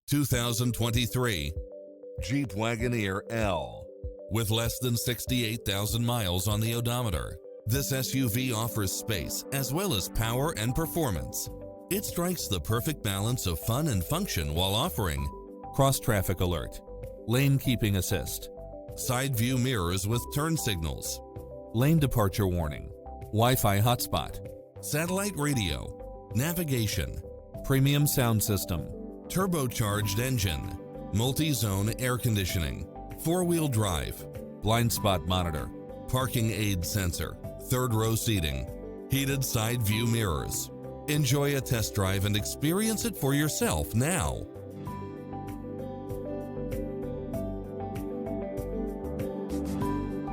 2023 Jeep Wagoneer L. With less than 68,000 miles on the odometer, this SUV offers space as well as power and performance. It strikes the perfect balance of fun and function while offering cross-traffic alert, lane keeping assist, side view mirrors with turn signals, lane departure warning, Wi-Fi hotspot, satellite radio, navigation, premium sound system, turbocharged engine, multi-zone air conditioning, four-wheel drive, blind spot monitor, parking aid sensor, third row seating, heated side view mirrors. Enjoy a test drive and experience it for yourself now.